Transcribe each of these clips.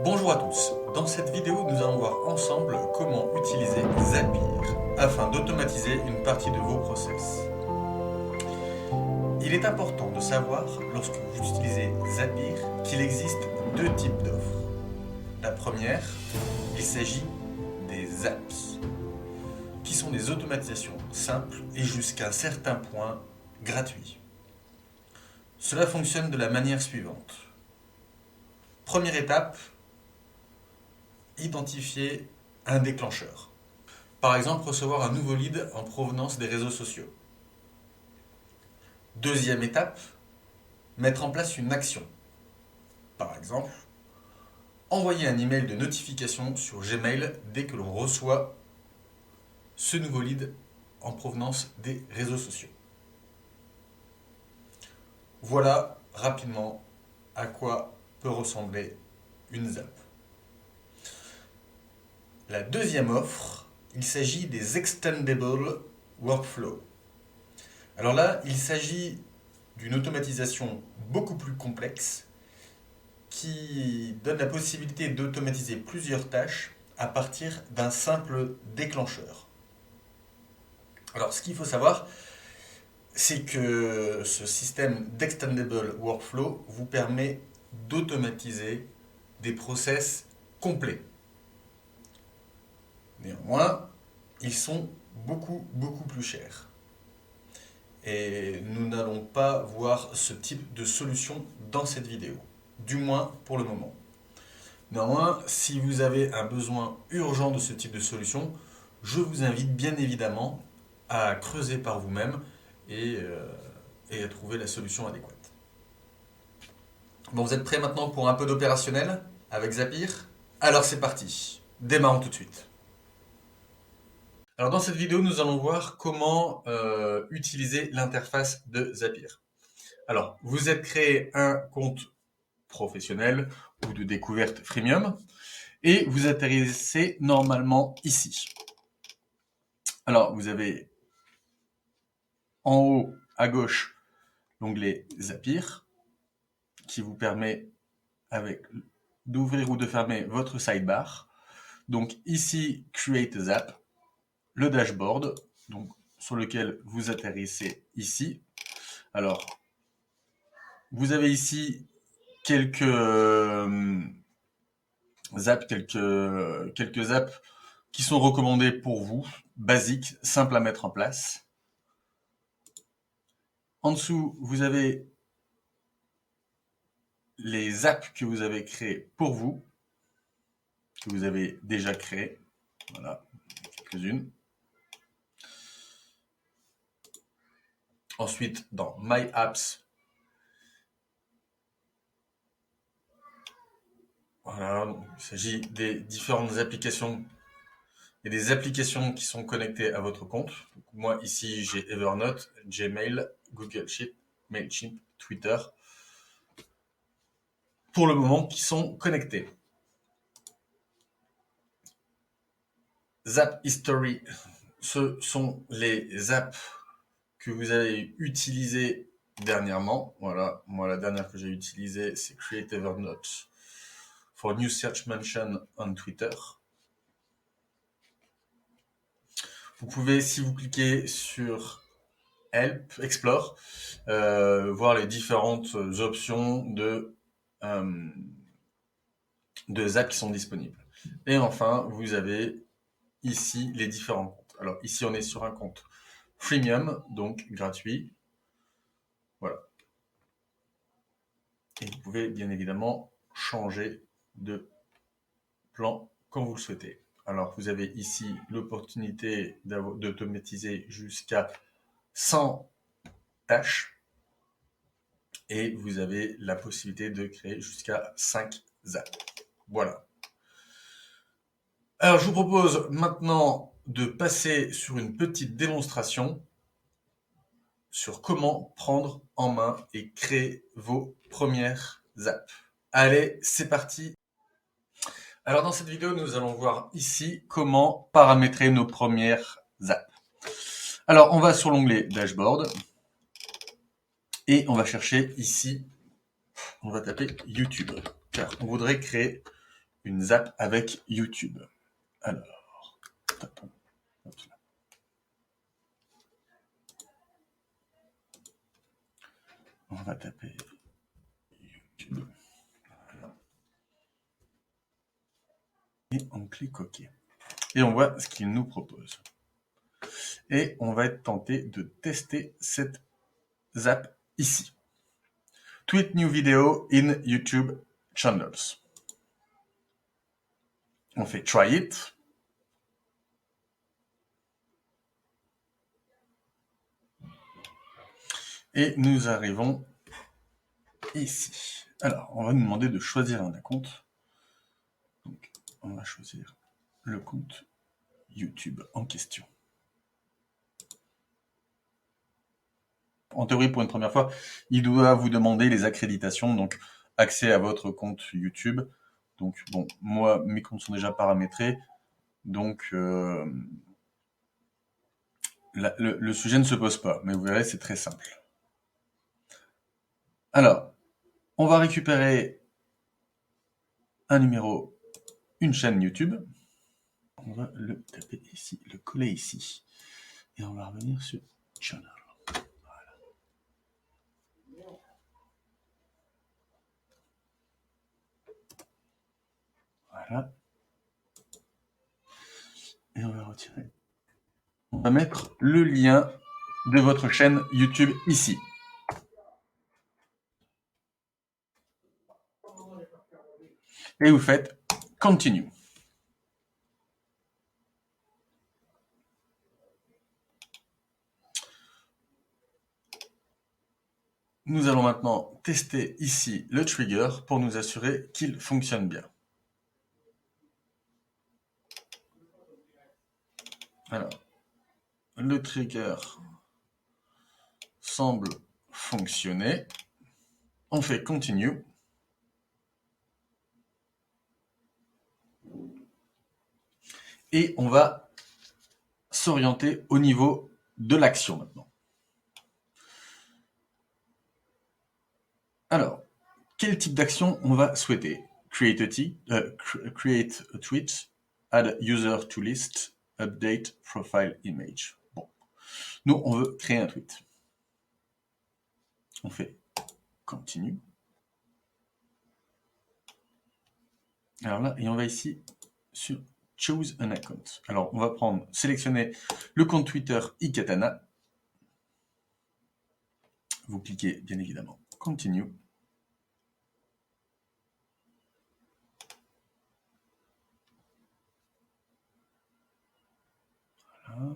Bonjour à tous, dans cette vidéo nous allons voir ensemble comment utiliser Zapier afin d'automatiser une partie de vos process. Il est important de savoir lorsque vous utilisez Zapier qu'il existe deux types d'offres. La première, il s'agit des apps, qui sont des automatisations simples et jusqu'à un certain point gratuits. Cela fonctionne de la manière suivante. Première étape, identifier un déclencheur. Par exemple, recevoir un nouveau lead en provenance des réseaux sociaux. Deuxième étape, mettre en place une action. Par exemple, envoyer un email de notification sur Gmail dès que l'on reçoit ce nouveau lead en provenance des réseaux sociaux. Voilà rapidement à quoi peut ressembler une ZAP. La deuxième offre, il s'agit des Extendable Workflow. Alors là, il s'agit d'une automatisation beaucoup plus complexe qui donne la possibilité d'automatiser plusieurs tâches à partir d'un simple déclencheur. Alors, ce qu'il faut savoir, c'est que ce système d'Extendable Workflow vous permet d'automatiser des process complets. Néanmoins, ils sont beaucoup plus chers. Et nous n'allons pas voir ce type de solution dans cette vidéo, du moins pour le moment. Néanmoins, si vous avez un besoin urgent de ce type de solution, je vous invite bien évidemment à creuser par vous-même et à trouver la solution adéquate. Bon, vous êtes prêts maintenant pour un peu d'opérationnel avec Zapier? Alors c'est parti, démarrons tout de suite. Alors dans cette vidéo, nous allons voir comment utiliser l'interface de Zapier. Alors, vous êtes créé un compte professionnel ou de découverte freemium et vous atterrissez normalement ici. Alors, vous avez en haut à gauche l'onglet Zapier qui vous permet d'ouvrir ou de fermer votre sidebar. Donc ici, Create a Zap, le dashboard, donc sur lequel vous atterrissez ici. Alors, vous avez ici quelques apps qui sont recommandées pour vous, basiques, simples à mettre en place. En dessous, vous avez les apps que vous avez créées pour vous, que vous avez déjà créées. Voilà, quelques-unes. Ensuite, dans My Apps, voilà, donc, il s'agit des différentes applications et des applications qui sont connectées à votre compte. Donc, moi, ici, j'ai Evernote, Gmail, Google Sheet, Mailchimp, Twitter, pour le moment, qui sont connectés. Zap History, ce sont les apps que vous avez utilisées dernièrement. Voilà, moi la dernière que j'ai utilisée, c'est Create Evernote for New Search Mention on Twitter. Vous pouvez, si vous cliquez sur Help, Explore, voir les différentes options de apps qui sont disponibles. Et enfin, vous avez ici les différents comptes. Alors ici, on est sur un compte freemium, donc gratuit. Voilà. Et vous pouvez bien évidemment changer de plan quand vous le souhaitez. Alors vous avez ici l'opportunité d'automatiser jusqu'à 100 tâches et vous avez la possibilité de créer jusqu'à 5 apps. Voilà. Alors je vous propose maintenant de passer sur une petite démonstration sur comment prendre en main et créer vos premières apps. Allez, c'est parti. Alors dans cette vidéo, nous allons voir ici comment paramétrer nos premières apps. Alors on va sur l'onglet Dashboard et on va chercher ici, on va taper YouTube car on voudrait créer une zap avec YouTube. Alors, tapons. Hop là. On va taper YouTube. Voilà. Et on clique OK. Et on voit ce qu'il nous propose. Et on va être tenté de tester cette zap ici. Tweet new video in YouTube channels. On fait try it. Et nous arrivons ici. Alors, on va nous demander de choisir un compte. Donc, on va choisir le compte YouTube en question. En théorie, pour une première fois, il doit vous demander les accréditations, donc accès à votre compte YouTube. Donc, bon, moi, mes comptes sont déjà paramétrés, donc le sujet ne se pose pas, mais vous verrez, c'est très simple. Alors, on va récupérer un numéro, une chaîne YouTube. On va le taper ici, le coller ici. Et on va revenir sur Channel. Voilà. Et on va retirer. On va mettre le lien de votre chaîne YouTube ici. Et vous faites Continue. Nous allons maintenant tester ici le trigger pour nous assurer qu'il fonctionne bien. Alors, le trigger semble fonctionner. On fait Continue. Et on va s'orienter au niveau de l'action maintenant. Alors, quel type d'action on va souhaiter? Create a tweet, add user to list, update profile image. Bon, nous on veut créer un tweet. On fait Continue. Alors là, et on va ici sur Choose an account. Alors, on va sélectionner le compte Twitter iKatana. Vous cliquez bien évidemment Continue. Voilà.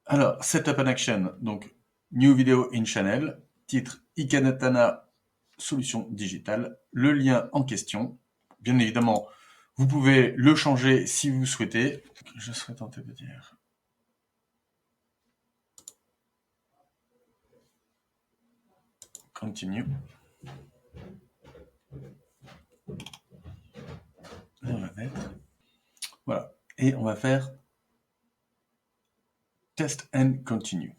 Alors, Setup an action, donc New Video in Channel, titre iKatana Solution Digitale, le lien en question. Bien évidemment, vous pouvez le changer si vous souhaitez. Je serais tenté de dire Continue. Et on va mettre. Voilà. Et on va faire Test and Continue.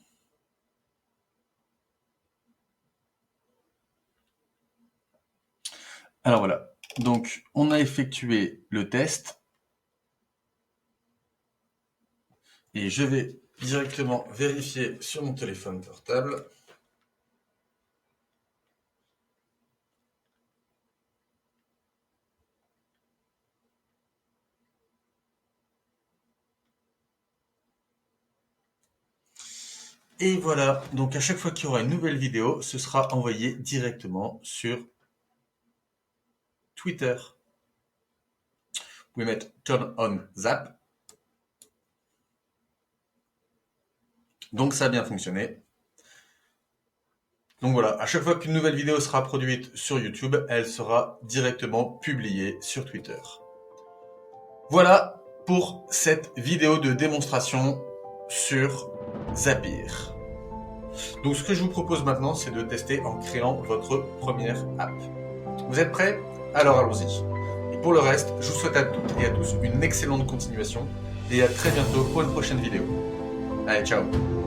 Alors voilà. Donc, on a effectué le test. Et je vais directement vérifier sur mon téléphone portable. Et voilà, donc à chaque fois qu'il y aura une nouvelle vidéo, ce sera envoyé directement sur Twitter. Vous pouvez mettre Turn on Zap. Donc ça a bien fonctionné. Donc voilà, à chaque fois qu'une nouvelle vidéo sera produite sur YouTube, elle sera directement publiée sur Twitter. Voilà pour cette vidéo de démonstration sur Zapier. Donc ce que je vous propose maintenant, c'est de tester en créant votre première app. Vous êtes prêts? Alors allons-y. Et pour le reste, je vous souhaite à toutes et à tous une excellente continuation et à très bientôt pour une prochaine vidéo. Allez, ciao.